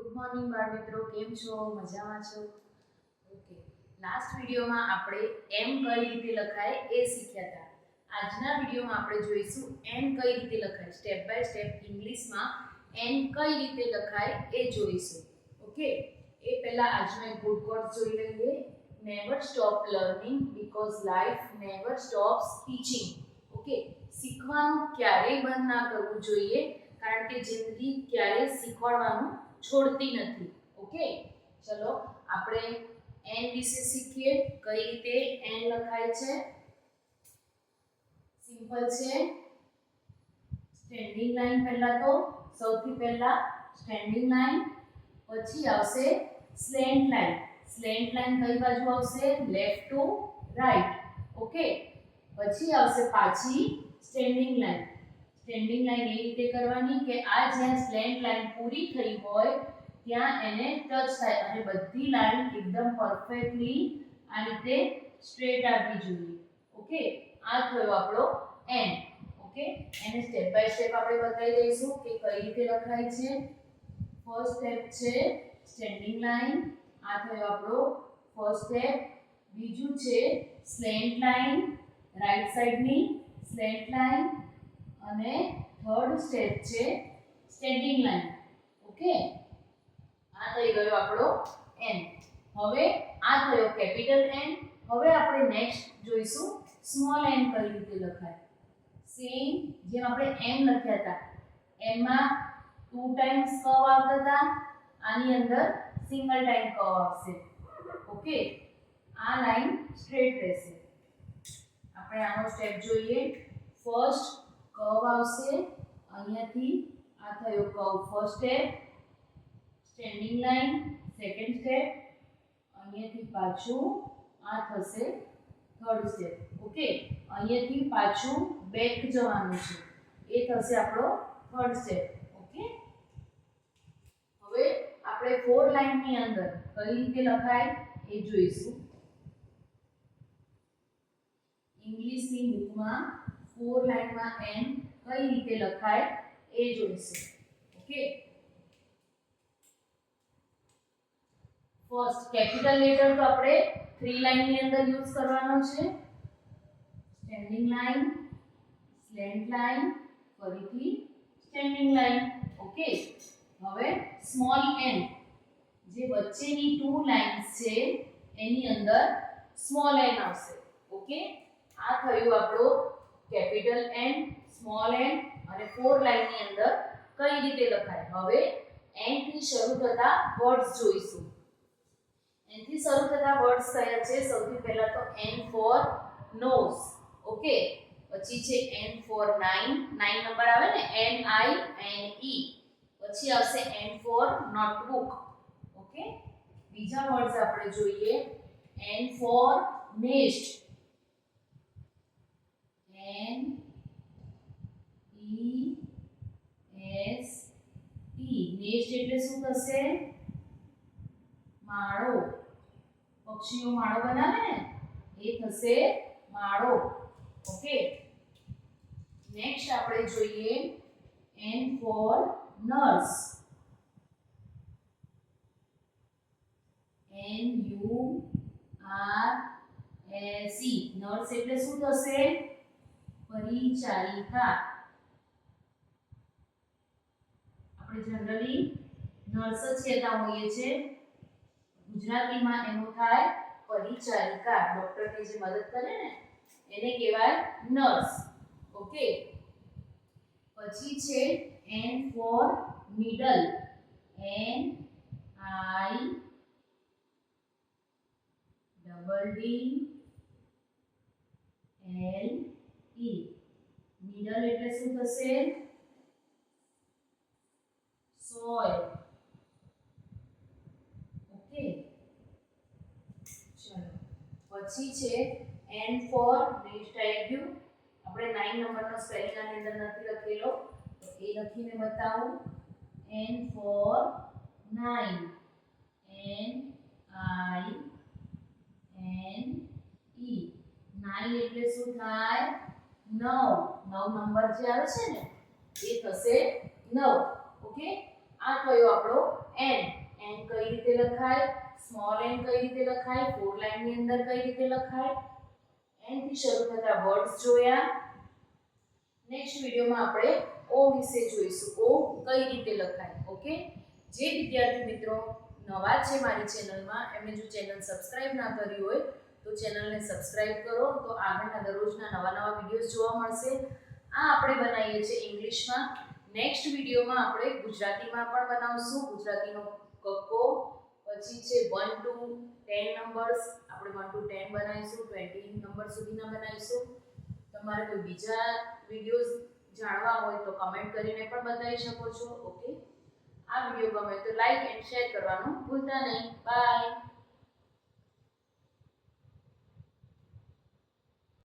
Good morning બાળ મિત્રો, કેમ છો? મજામાં છો? ઓકે, લાસ્ટ વિડીયોમાં આપણે એમ કઈ રીતે લખાય એ શીખ્યા હતા. આજના વિડીયોમાં આપણે જોઈશું એન કઈ રીતે લખાય, સ્ટેપ બાય સ્ટેપ ઇંગ્લિશમાં એન કઈ રીતે લખાય એ જોઈશું. ઓકે, એ પહેલા આજનો એક ગુડ કોટ જોઈ લઈએ. Never stop learning because life never stops teaching. Okay, શીખવાનું ક્યારેય બંધ ના કરવું જોઈએ, કારણ કે જિંદગી ક્યારેય શીખવાડવાનું છોડતી નથી. ઓકે, ચલો આપણે એન વિશે શીખીએ. કઈ રીતે એન લખાય છે. સિમ્પલ છે. સ્ટેન્ડિંગ લાઈન પહેલા તો સૌથી પહેલા સ્ટેન્ડિંગ લાઈન, પછી આવશે સ્લેન્ટ લાઈન. સ્લેન્ટ લાઈન કઈ બાજુ આવશે? Left to right. ઓકે, પછી આવશે પાછી સ્ટેન્ડિંગ લાઈન. સ્ટેન્ડિંગ લાઈન એ રીતે કરવાની કે આ જ્યાં સ્લેન્ટ લાઈન પૂરી થઈ હોય ત્યાં એને ટચ થાય અને બધી લાઈન એકદમ પરફેક્ટલી આ રીતે સ્ટ્રેટ આવવી જોઈએ. ઓકે, આ થયો આપણો એન. ઓકે, એને સ્ટેપ બાય સ્ટેપ આપણે બતાવી દઈશું કે કઈ રીતે લખાય છે. ફર્સ્ટ સ્ટેપ છે સ્ટેન્ડિંગ લાઈન, આ થયો આપણો ફર્સ્ટ સ્ટેપ. બીજું છે સ્લેન્ટ લાઈન, રાઈટ સાઈડની સ્લેન્ટ લાઈન, અને થર્ડ સ્ટેપ છે સ્ટેન્ડિંગ લાઈન. ઓકે, આ થઈ ગયો આપણો એન. હવે આ થયો કેપિટલ એન. હવે આપણે નેક્સ્ટ જોઈશું સ્મોલ એન કઈ રીતે લખાય. સેમ જેમ આપણે એમ લખ્યા હતા એમાં 2 ટાઈમ્સ કર્વ આવતા હતા, આની અંદર સિંગલ ટાઈમ કર્વ આવશે. ઓકે, આ લાઈન સ્ટ્રેટ રહેશે. આપણે આનો સ્ટેપ જોઈએ. ફર્સ્ટ કર્વ આવશે અહીંયાથી, આ થયો curve first step. Standing line second step, અહીંયાથી પાછું આ થશે થર્ડ સ્ટેપ. ઓકે, અહીંયાથી પાછું બેક જવાનું છે, એ થશે આપણો થર્ડ સ્ટેપ. ઓકે, હવે આપણે 4 લાઈનની અંદર કઈ રીતે લખાય એ જોઈશું. ઇંગ્લિશની બુકમાં 4 લાઈનમાં એન કઈ રીતે લખાય એ જોઈશું. ઓકે, ફર્સ્ટ કેપિટલ લેટર તો આપણે 3 લાઈનની અંદર યુઝ કરવાનો છે. સ્ટેન્ડિંગ લાઈન, સ્લેન્ટ લાઈન, ફરીથી સ્ટેન્ડિંગ લાઈન. ઓકે, હવે સ્મોલ એન જે વચ્ચેની 2 લાઈન્સ છે એની અંદર સ્મોલ એન આવશે. ઓકે, આ થયું આપણો કેપિટલ એન, સ્મોલ એન અને 4 લાઈનની અંદર કઈ રીતે લખાય. હવે એન થી શરૂ થતા વર્ડ્સ જોઈશું. એન થી શરૂ થતા વર્ડ્સ કયા છે? સૌથી પહેલા તો એન ફોર નોઝ. ઓકે, પછી છે એન ફોર 9, 9 નંબર આવે ને, એન આઈ એન ઈ. પછી આવશે એન ફોર નોટબુક. ઓકે, બીજા વર્ડ્સ આપણે જોઈએ. N for nest, N E S T. Nest એટલે શું થશે? માળો. પક્ષીઓ માળો બનાવે ને, એ થશે માળો. ઓકે, નેક્સ્ટ આપણે જોઈએ N for nurse. N U R S E. Nurse એટલે શું થશે? પરિચારિકા. આપણે જનરલી નર્સ જ કહેતા હોઈએ છીએ, ગુજરાતીમાં એનું થાય પરિચારિકા. ડોક્ટરની જે મદદ કરે ને એને કહેવાય નર્સ. ઓકે, પછી છે N for needle. N I double D L E. Needle એટલે શું થશે? સોઇલ. ઓકે, ચલો પછી છે એન ફોર નેક્સ્ટ આવી ગયું. આપણે 9 નંબરનો સ્પેલિંગ આની અંદર નથી લખેલો, તો એ લખીને બતાવું. N for 9, N I N E. 9 એટલે શું થાય? 9. 9 નંબર જે આવે છે ને એ થશે 9. ઓકે, આ થયો આપણો એન. એન કઈ રીતે લખાય, સ્મોલ એન કઈ રીતે લખાય, 4 લાઈનની અંદર કઈ રીતે લખાય, એન થી શરૂ થતા વર્ડ્સ જોયા. નેક્સ્ટ વિડિયોમાં આપણે ઓ વિશે જોઈશું. ઓ કઈ રીતે લખાય. ઓકે, જે વિદ્યાર્થી મિત્રો નવા છે મારી ચેનલમાં, એમને જો ચેનલ સબસ્ક્રાઇબ ના કરી હોય તો ચેનલને સબસ્ક્રાઇબ કરો, તો આગળના દરરોજના નવા વિડિયોઝ જોવા મળશે. આ આપણે બનાવીએ છીએ ઇંગ્લિશમાં. નેક્સ્ટ વિડિયોમાં આપણે ગુજરાતીમાં પણ બનાવશું. ગુજરાતીનો કક્કો, પછી છે 1 to 10 નંબર્સ, આપણે 1 to 10 બનાવીશું, 20 નંબર સુધીના બનાવીશું. તમારે કોઈ બીજા વિડિયોઝ જાણવા હોય તો કમેન્ટ કરીને પણ બતાવી શકો છો. ઓકે, આ વિડિયો ગમે તો લાઈક એન્ડ શેર કરવાનું ભૂલતા નહીં. બાય.